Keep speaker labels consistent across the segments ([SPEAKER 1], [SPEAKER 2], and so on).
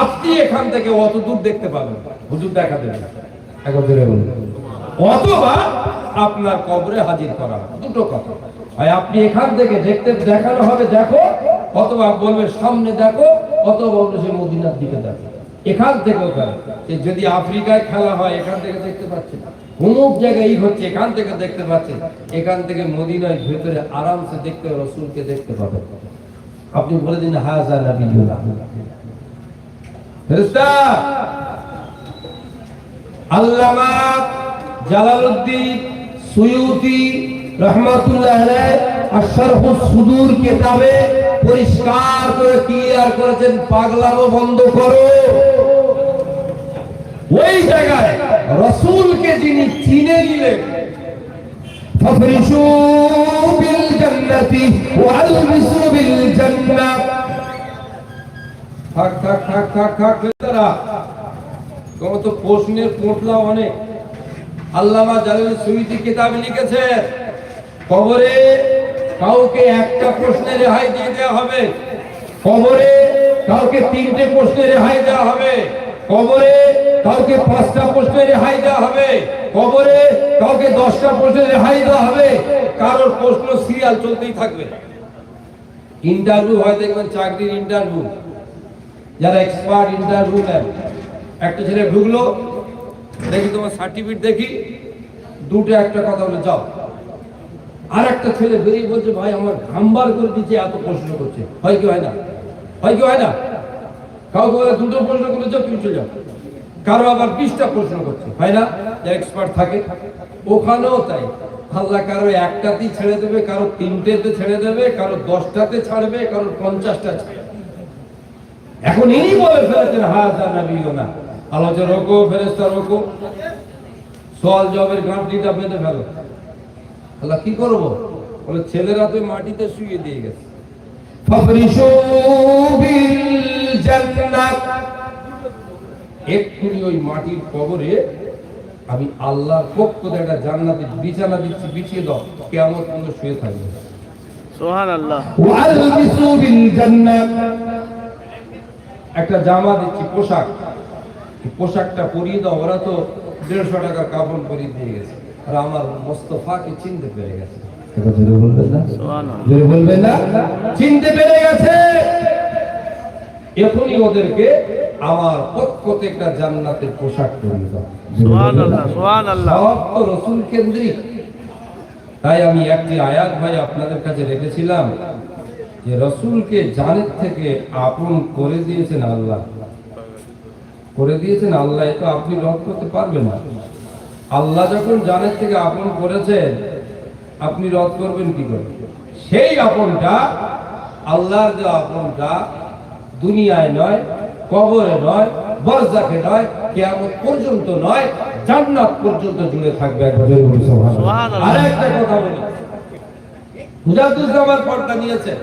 [SPEAKER 1] আপনি এখান থেকে অত দূর দেখতে পাবেন, হুজুর দেখা দেবেন একবারে বলুন, অথবা আপনার কবরে হাজির করা হবে। দুটো কথা, হয় আপনি এখান থেকে দেখতে দেখানো হবে দেখো, অথবা বলবে সামনে দেখো, অথবা বলবে সে মদিনার দিকে দেখো। এখান থেকে ওখানে, যদি আফ্রিকায় খেলা হয় এখান থেকে দেখতে পাচ্ছেন, অমুক জায়গায় হচ্ছে এখান থেকে দেখতে পাচ্ছেন, এখান থেকে মদিনার ভিতরে আরামসে দেখতে রাসূলকে দেখতে পাবেন। আপনি বলে দিন হাযা নবিয়ুল্লাহ। ফেরেশতা আল্লামা জালালউদ্দিন সুয়ুতি রাহমাতুল্লাহ আলাইহি আশ-শারহুস সুদূর কিতাবে পরিষ্কার করে ক্লিয়ার করেছেন, পাগলামো বন্ধ করো। ওই জায়গায় রাসূলকে যিনি চিনে নিলেন, ফাফরিশু বিল জান্নাতি ওয়া আলবিসু বিল জান্নাহ, থাক থাক থাক থাক থাক তারা কত প্রশ্নের পোটলা অনেক। আল্লামা জালালউদ্দিন সুয়ুতি কিতাবে লিখেছে, কবরে কাউকে একটা প্রশ্নের রেহাই দিয়ে দেওয়া হবে, কবরে কাউকে তিনটে প্রশ্নের রেহাই দেওয়া হবে, কবরে কাউকে 5টা প্রশ্নের রেহাই দেওয়া হবে, কবরে কাউকে 10টা প্রশ্নের রেহাই দেওয়া হবে। কারোর প্রশ্ন সিরিয়াল চলতেই থাকবে। ইন্টারভিউ হয় দেখবেন, চাকরির ইন্টারভিউ, যারা এক্সপার্ট ইন্টারভিউ নেন, একটা ছেলে ঢুকলো, দেখি তোমার সার্টিফিকেট দেখি, দুটো একটা কথা বলে যাও। আর একটা ছেলে বেরিয়ে বলছে, ভাই আমার ঘামবার করে দিচ্ছে, এত প্রশ্ন করছে, হয় কি হয় না, হয় কি হয় না। কাউকে বলে দুটো প্রশ্ন করে যাও, তুমি চলে যাও। কারো আবার 20টা প্রশ্ন করছে, হয় না, যারা এক্সপার্ট থাকে। ওখানেও তাই, আল্লাহ কারো একটাতেই ছেড়ে দেবে, কারো 3টেতে ছেড়ে দেবে, কারো 10টাতে ছাড়বে, কারো 50টা ছাড়বে। এখন ইনি বলে ফেলেছেন হাযা নবিয়ুনা, আলোচনা রোকো, ফেরেশতা রোকো, সওয়াল জবাবের গাঁটটিটা বেঁধে ফেলো। আল্লাহ কি করব? বলে ছেলেরা তো মাটিতে শুইয়ে দিয়ে গেছে। ফাফরিশু বিল জান্নাহ, এক্ষুনি ওই মাটির কবরে আমি আল্লাহর পক্ষ থেকে একটা জান্নাতের বিছানা দিচ্ছি, বিছিয়ে দাও, কিয়ামত পর্যন্ত শুয়ে থাকবে।
[SPEAKER 2] সুবহানাল্লাহ।
[SPEAKER 1] ওয়া আলবিসু বিল জান্নাহ, একটা জামা দিচ্ছি, পোশাক, পোশাকটা পরিয়ে দাও। ওরা তো 150 টাকার কাপড় পরিয়ে দিয়ে গেছে, আর আমার মোস্তফাকে চিনতে পেরে গেছে। এটা জোরে বলবেন না, জোরে বলবেন না, চিনতে পেরে গেছে। এখনই ওদেরকে আমার পক্ষ থেকে একটা জান্নাতের পোশাক পরিয়ে দাও।
[SPEAKER 2] সুবহানাল্লাহ, সুবহানাল্লাহ।
[SPEAKER 1] সব তো রাসূল কেন্দ্রিক। তাই আমি একটি আয়াত ভাই আপনাদের কাছে রেখেছিলাম, যে রাসূলকে জানের থেকে আপন করে দিয়েছেন আল্লাহ, করে দিয়েছেন আল্লাহ। তো আপনি রদ করতে পারবেন না। আল্লাহ যখন জানের থেকে আপন করেছেন, আপনি রদ করবেন কি করে? সেই আপনটা, আল্লাহর যে আপনটা, দুনিয়ায় নয়, কবরে নয়, বরজাখে নয়, কিয়ামত পর্যন্ত নয়, জান্নাত পর্যন্ত জুড়ে থাকবে। সুবহানাল্লাহ। আরেকটা কথা বলি, মুজাদ্দিদুজ্জামান পর্দা নিয়েছে,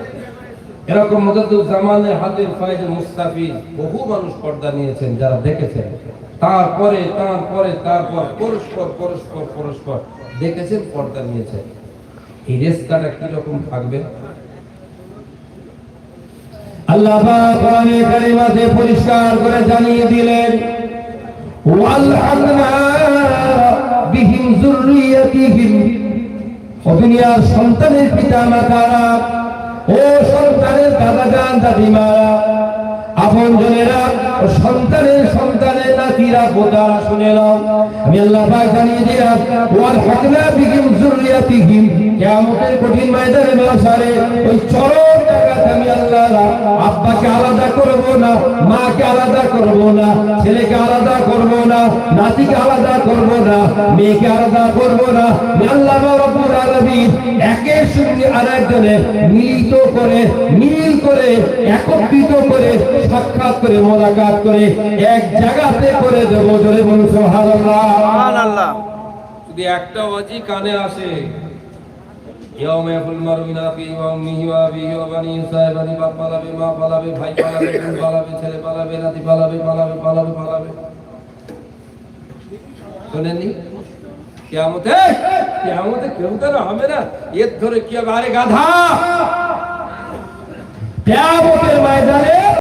[SPEAKER 1] এরকম মুজাদ্দিদুজ্জামানের হাতের ফয়েজে মুস্তাফিজ বহু মানুষ পর্দা নিয়েছেন, যারা দেখেছেন। তারপরে পরস্পর দেখেছেন, পর্দা নিয়েছেন। এই রেস্তাটা কি রকম থাকবে? আল্লাহ পাক কোরআনে কারিমাতে পরিষ্কার করে জানিয়ে দিলেন, ওয়ালহামনা বিহিম যুররিয়াতিহিম, ও দুনিয়ার সন্তানের পিতামাতারা, ও সন্তানের দাদা-জান দাদিমারা, আপনজনেরা, ও সন্তানের নাতিরা পোতারা, শুনে নাও, আমি আল্লাহ পাক জানিয়ে দিলাম, ওয়ালহামনা বিহিম যুররিয়াতিহিম, কিয়ামতের কঠিন ময়দানে মাশারে ওই চরম জায়গাতে আমি আল্লাহ আব্বাকে আলাদা করব না, মাকে আলাদা করব না, ছেলেকে আলাদা করব না, নাতিকে আলাদা করব না, মেয়েকে আলাদা করব না। আল্লাহ রাব্বুল আলামিন একের সঙ্গে আরেকজনের মিলিত করে, মিল করে, একত্রিত করে, সাক্ষাৎ করে, মোলাকাত করে এক জায়গাতে করে দেব। জোরে বলুন সুবহানাল্লাহ,
[SPEAKER 2] সুবহানাল্লাহ।
[SPEAKER 1] যদি একটা ওয়াজি কানে আসে, ইয়াউমা ইয়াফুল মারউ মিন আখিহি ওয়া উম্মিহি ওয়া আবিহি ওয়া বানিহি, সাহেবানি, বাপ পালাবে, মা পালাবে, ভাই পালাবে, বোন পালাবে, ছেলে পালাবে, নাতি পালাবে, পালাবে। শুনেননি? কিয়ামতে কেউ তারা হবে না, এর ধরে কি হবে? আরে গাধা, কিয়ামতের ময়দানে